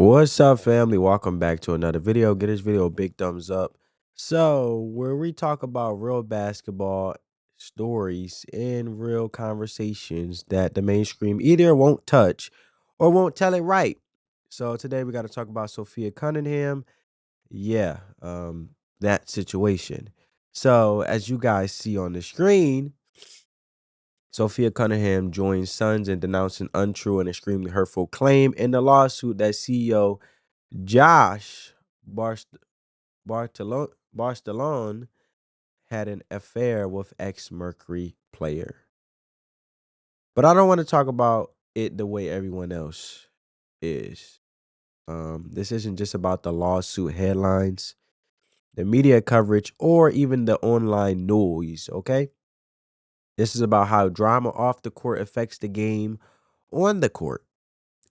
What's up, family? Welcome back to another video. Get this video a big thumbs up. So, where we talk about real basketball stories and real conversations that the mainstream either won't touch or won't tell it right. So, today we got to talk about Sophia Cunningham. Yeah, that situation. So, as you guys see on the screen, Sophia Cunningham joins Sons in denouncing untrue and extremely hurtful claim in the lawsuit that CEO Josh Barst- Barcelone had an affair with ex-Mercury player. But I don't want to talk about it the way everyone else is. This isn't just about the lawsuit headlines, the media coverage, or even the online noise, okay? This is about how drama off the court affects the game on the court,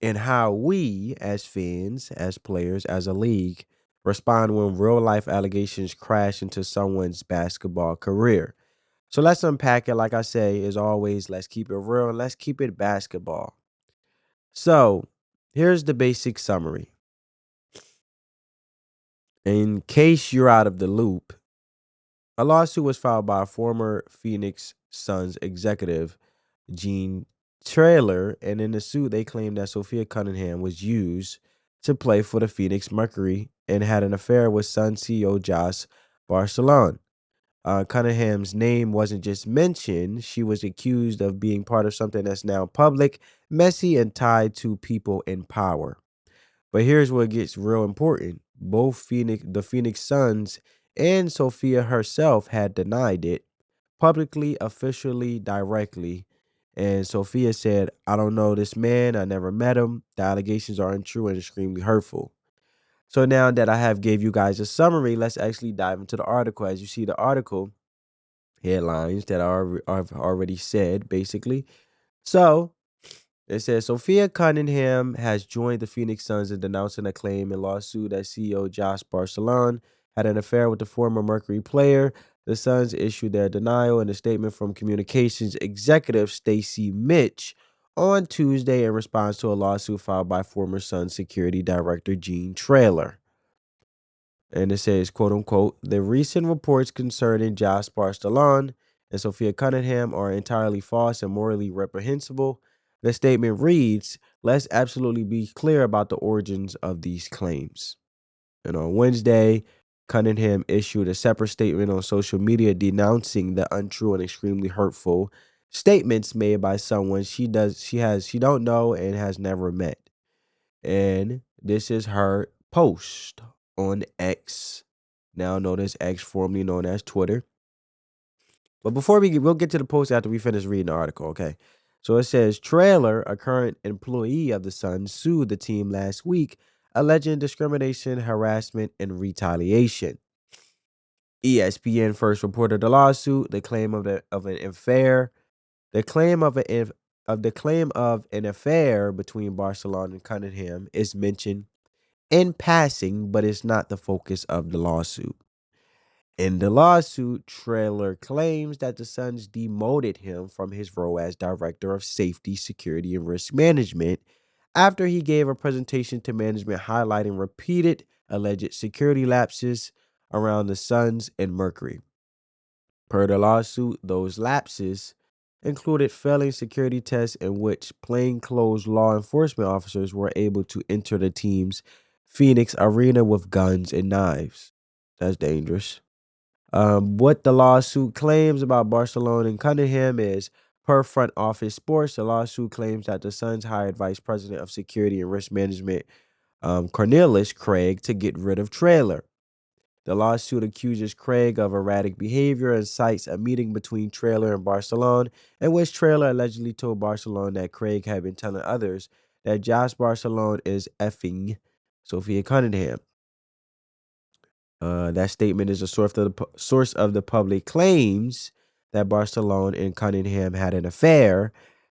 and how we, as fans, as players, as a league, respond when real life allegations crash into someone's basketball career. So let's unpack it. Like I say, as always, let's keep it real and let's keep it basketball. So here's the basic summary. In case you're out of the loop, a lawsuit was filed by a former Phoenix Suns executive, Gene Traylor, and in the suit, they claimed that Sophia Cunningham was used to play for the Phoenix Mercury and had an affair with Sun CEO Josh Barcelone. Cunningham's name wasn't just mentioned, she was accused of being part of something that's now public, messy, and tied to people in power. But here's where it gets real important. Both the Phoenix Suns and Sophia herself had denied it publicly, officially, directly. And Sophia said, I don't know this man. I never met him. The allegations are untrue and extremely hurtful. So now that I have gave you guys a summary, let's actually dive into the article. As you see the article headlines that I've already said, basically. So it says Sophia Cunningham has joined the Phoenix Suns in denouncing a claim in lawsuit that CEO Josh Barcelone had an affair with the former Mercury player. The Suns issued their denial in a statement from communications executive Stacey Mitch on Tuesday in response to a lawsuit filed by former Suns security director Gene Traylor. And it says, quote unquote, the recent reports concerning Josh Barcelone and Sophia Cunningham are entirely false and morally reprehensible. The statement reads, let's absolutely be clear about the origins of these claims. And on Wednesday, Cunningham issued a separate statement on social media denouncing the untrue and extremely hurtful statements made by someone she don't know and has never met. And this is her post on X, now known as X, formerly known as Twitter. But before we'll get to the post after we finish reading the article, okay? So it says, Trailer, a current employee of the Sun, sued the team last week, alleging discrimination, harassment, and retaliation. ESPN first reported the lawsuit, the claim of an affair, the claim of an affair between Barcelona and Cunningham is mentioned in passing, but it's not the focus of the lawsuit. In the lawsuit, Trailer claims that the Suns demoted him from his role as Director of Safety, Security, and Risk Management after he gave a presentation to management highlighting repeated alleged security lapses around the Suns and Mercury. Per the lawsuit, those lapses included failing security tests in which plainclothes law enforcement officers were able to enter the team's Phoenix arena with guns and knives. That's dangerous. What the lawsuit claims about Barcelona and Cunningham is, per Front Office Sports, the lawsuit claims that the Suns hired Vice President of Security and Risk Management Cornelius Craig to get rid of Trailer. The lawsuit accuses Craig of erratic behavior and cites a meeting between Trailer and Barcelona, in which Trailer allegedly told Barcelona that Craig had been telling others that Josh Barcelona is effing Sophia Cunningham. That statement is a source of the public claims that Barcelona and Cunningham had an affair.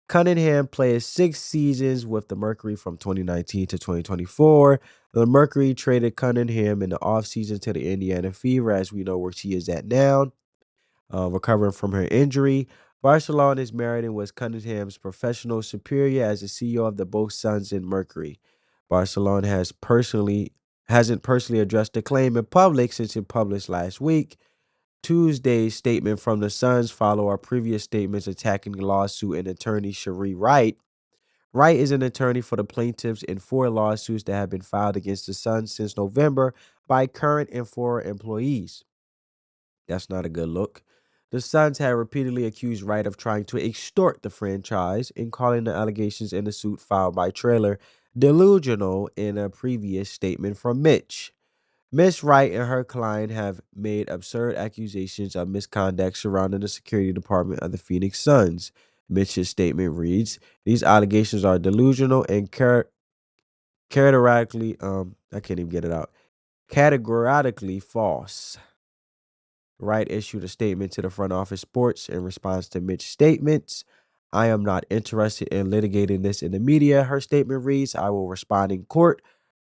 Cunningham played 6 seasons with the Mercury from 2019 to 2024. The Mercury traded Cunningham in the offseason to the Indiana Fever, as we know where she is at now, recovering from her injury. Barcelona is married and was Cunningham's professional superior as the CEO of the both Suns and Mercury. Barcelona hasn't personally addressed the claim in public since it published last week. Tuesday's statement from the Suns follow our previous statements attacking the lawsuit and attorney Cherie Wright. Wright is an attorney for the plaintiffs in 4 lawsuits that have been filed against the Suns since November by current and former employees. That's not a good look. The Suns have repeatedly accused Wright of trying to extort the franchise and calling the allegations in the suit filed by Trailer delusional in a previous statement from Mitch. Miss Wright and her client have made absurd accusations of misconduct surrounding the security department of the Phoenix Suns. Mitch's statement reads, "These allegations are delusional and categorically, I can't even get it out, categorically false." Wright issued a statement to the front office sports in response to Mitch's statements. "I am not interested in litigating this in the media," her statement reads. "I will respond in court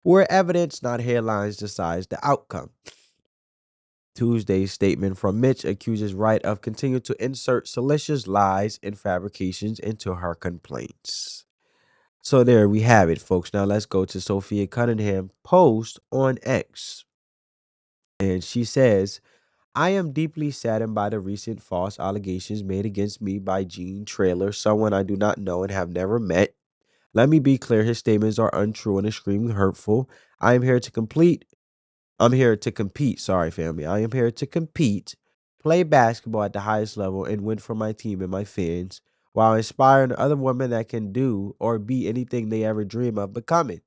where evidence, not headlines, decides the outcome." Tuesday's statement from Mitch accuses Wright of continuing to insert salacious lies and fabrications into her complaints. So there we have it, folks. Now let's go to Sophia Cunningham post on X. And she says, "I am deeply saddened by the recent false allegations made against me by Gene Trailer, someone I do not know and have never met. Let me be clear, his statements are untrue and extremely hurtful. I am here to complete I'm here to compete. Sorry, family. I am here to compete, play basketball at the highest level, and win for my team and my fans, while inspiring other women that can do or be anything they ever dream of becoming.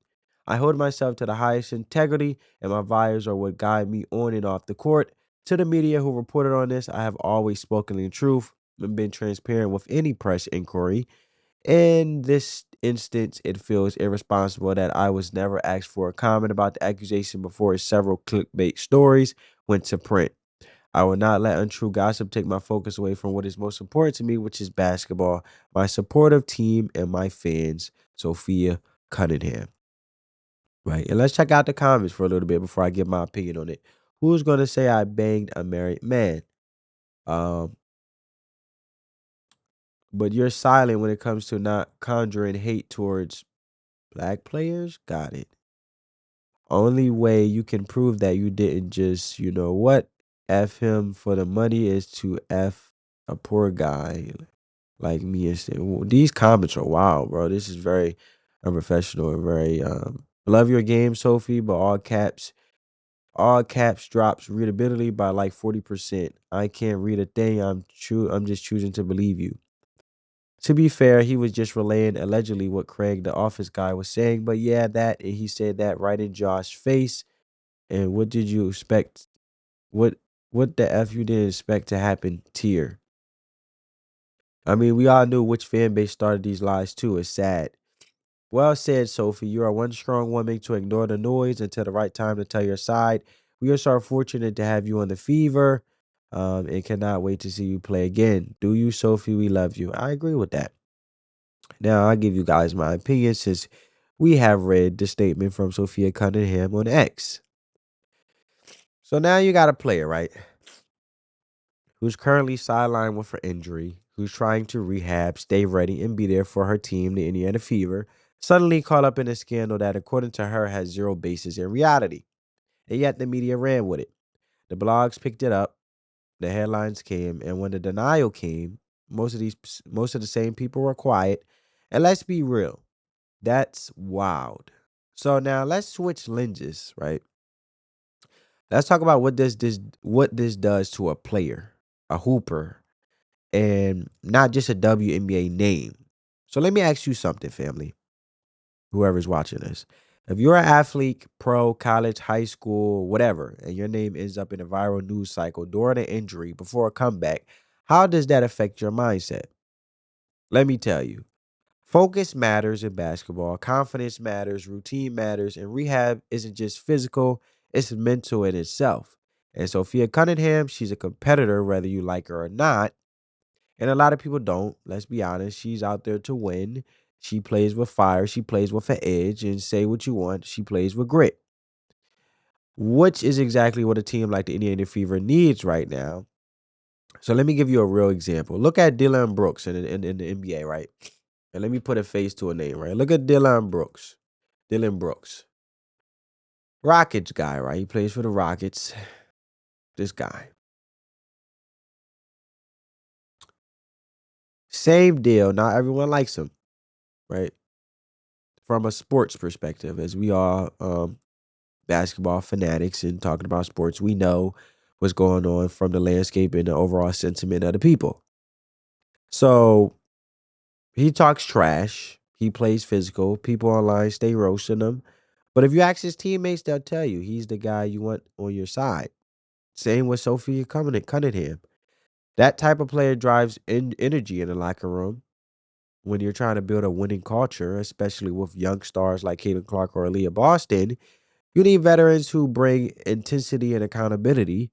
I hold myself to the highest integrity, and my values are what guide me on and off the court. To the media who reported on this, I have always spoken the truth and been transparent with any press inquiry. In this instance, it feels irresponsible that I was never asked for a comment about the accusation before several clickbait stories went to print. I will not let untrue gossip take my focus away from what is most important to me, which is basketball, my supportive team, and my fans." Sophia Cunningham. Right. And let's check out the comments for a little bit before I give my opinion on it. Who's going to say I banged a married man? Um, but you're silent when it comes to not conjuring hate towards black players? Got it. Only way you can prove that you didn't just, you know what, F him for the money is to F a poor guy like me and say, these comments are wild, bro. This is very unprofessional and very love your game, Sophie, but all caps drops readability by like 40%. I can't read a thing. I'm just choosing to believe you. To be fair, he was just relaying allegedly what Craig, the office guy, was saying. But yeah, that and he said that right in Josh's face. And what did you expect? What what the F you didn't expect to happen, tier? I mean, we all knew which fan base started these lies too. It's sad. Well said, Sophie. You are one strong woman to ignore the noise until the right time to tell your side. We are so fortunate to have you on the Fever, and cannot wait to see you play again. Do you, Sophie? We love you. I agree with that. Now, I'll give you guys my opinion since we have read the statement from Sophia Cunningham on X. So now you got a player, right, who's currently sidelined with her injury, who's trying to rehab, stay ready, and be there for her team, the Indiana Fever, suddenly caught up in a scandal that, according to her, has zero basis in reality. And yet the media ran with it. The blogs picked it up, the headlines came, and when the denial came, most of the same people were quiet. And let's be real. That's wild. So now let's switch lenses, right? Let's talk about what this does to a player, a hooper, and not just a WNBA name. So let me ask you something, family, whoever's watching this. If you're an athlete, pro, college, high school, whatever, and your name ends up in a viral news cycle during an injury before a comeback, how does that affect your mindset? Let me tell you. Focus matters in basketball, confidence matters, routine matters, and rehab isn't just physical, it's mental in itself. And Sophia Cunningham, she's a competitor, whether you like her or not. And a lot of people don't. Let's be honest. She's out there to win. She plays with fire. She plays with an edge. And say what you want, she plays with grit, which is exactly what a team like the Indiana Fever needs right now. So let me give you a real example. Look at Dylan Brooks in the NBA, right? And let me put a face to a name, right? Look at Dylan Brooks. Dylan Brooks. Rockets guy, right? He plays for the Rockets. This guy. Same deal. Not everyone likes him, right? From a sports perspective, as we are basketball fanatics and talking about sports, we know what's going on from the landscape and the overall sentiment of the people. So he talks trash. He plays physical. People online stay roasting him. But if you ask his teammates, they'll tell you he's the guy you want on your side. Same with Sophie Cunningham. That type of player drives energy in the locker room when you're trying to build a winning culture, especially with young stars like Caitlin Clark or Aaliyah Boston. You need veterans who bring intensity and accountability.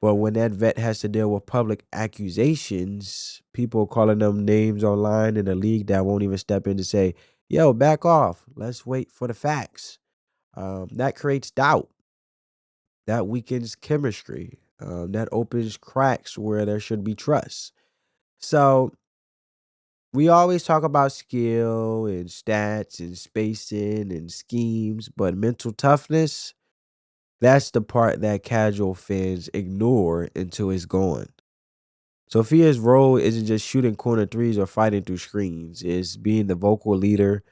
But when that vet has to deal with public accusations, people calling them names online in a league that won't even step in to say, yo, back off. Let's wait for the facts. That creates doubt. That weakens chemistry. That opens cracks where there should be trust. So we always talk about skill and stats and spacing and schemes, but mental toughness, that's the part that casual fans ignore until it's gone. Sophia's role isn't just shooting corner threes or fighting through screens. It's being the vocal leader,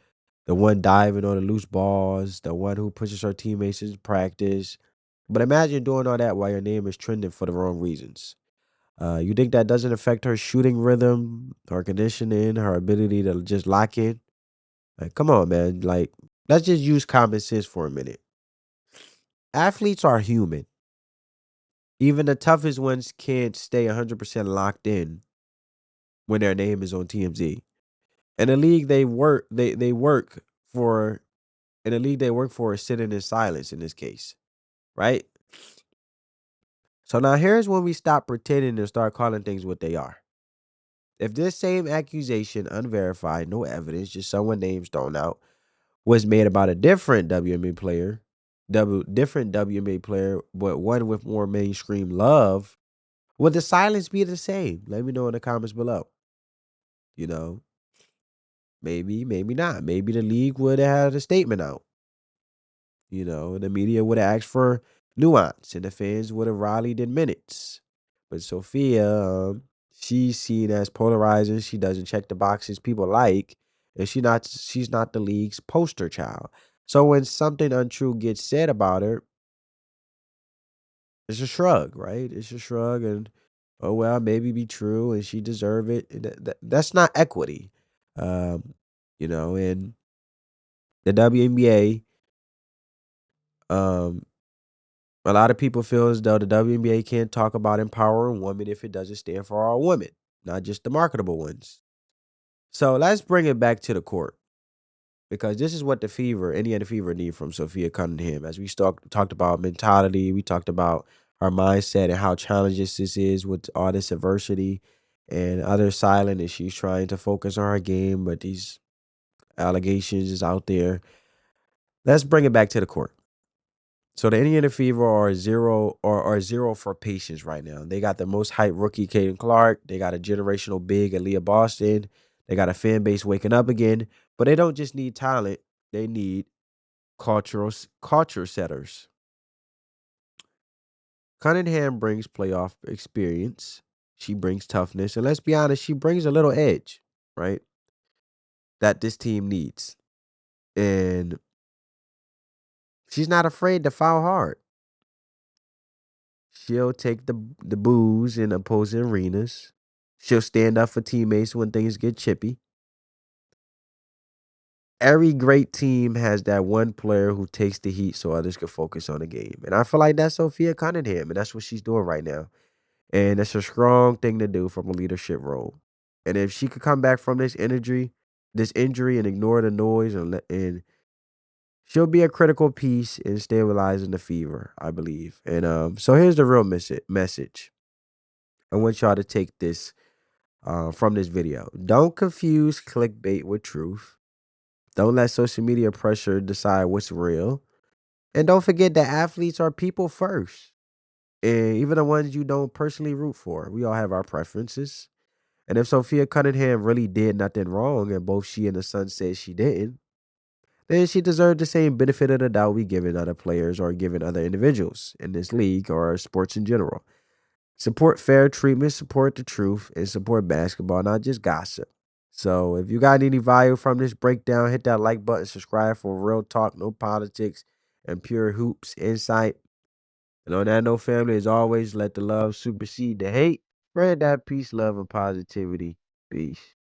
the one diving on the loose balls, the one who pushes her teammates into practice. But imagine doing all that while your name is trending for the wrong reasons. You think that doesn't affect her shooting rhythm, her conditioning, her ability to just lock in? Like, come on, man. Like, let's just use common sense for a minute. Athletes are human. Even the toughest ones can't stay 100% locked in when their name is on TMZ. In the league they work for in the league they work for is sitting in silence in this case, right? So now here's when we stop pretending and start calling things what they are. If this same accusation, unverified, no evidence, just someone names thrown out, was made about a different WNBA player, different WNBA player, but one with more mainstream love, would the silence be the same? Let me know in the comments below. You know, maybe, maybe not. Maybe the league would have had a statement out. The media would have asked for nuance and the fans would have rallied in minutes. But Sophia, she's seen as polarizing. She doesn't check the boxes people like, and she's not the league's poster child. So when something untrue gets said about her, it's a shrug, right? It's a shrug, and oh well, maybe be true, and she deserve it. And that's not equity, and the WNBA. Um, A lot of people feel as though the WNBA can't talk about empowering women if it doesn't stand for all women, not just the marketable ones. So let's bring it back to the court because this is what Indiana Fever need from Sophia Cunningham. As we talked about mentality, we talked about her mindset and how challenges this is with all this adversity and others silent and she's trying to focus on her game, but these allegations is out there. Let's bring it back to the court. So the Indiana Fever are zero for patience right now. They got the most hyped rookie, Caden Clark. They got a generational big, Aaliyah Boston. They got a fan base waking up again. But they don't just need talent; they need culture setters. Cunningham brings playoff experience. She brings toughness, and let's be honest, she brings a little edge, right? That this team needs, and she's not afraid to foul hard. She'll take the booze in opposing arenas. She'll stand up for teammates when things get chippy. Every great team has that one player who takes the heat so others can focus on the game. And I feel like that's Sophia Cunningham, and that's what she's doing right now. And it's a strong thing to do from a leadership role. And if she could come back from this injury and ignore the noise and she'll be a critical piece in stabilizing the Fever, I believe. And so here's the real message. I want y'all to take this from this video. Don't confuse clickbait with truth. Don't let social media pressure decide what's real. And don't forget that athletes are people first. And even the ones you don't personally root for. We all have our preferences. And if Sophia Cunningham really did nothing wrong, and both she and the son said she didn't, And she deserved the same benefit of the doubt we given other players or given other individuals in this league or sports in general. Support fair treatment, support the truth, and support basketball, not just gossip. So if you got any value from this breakdown, hit that like button, subscribe for real talk, no politics, and pure hoops insight. And on that note, family, as always, let the love supersede the hate. Spread that peace, love, and positivity. Peace.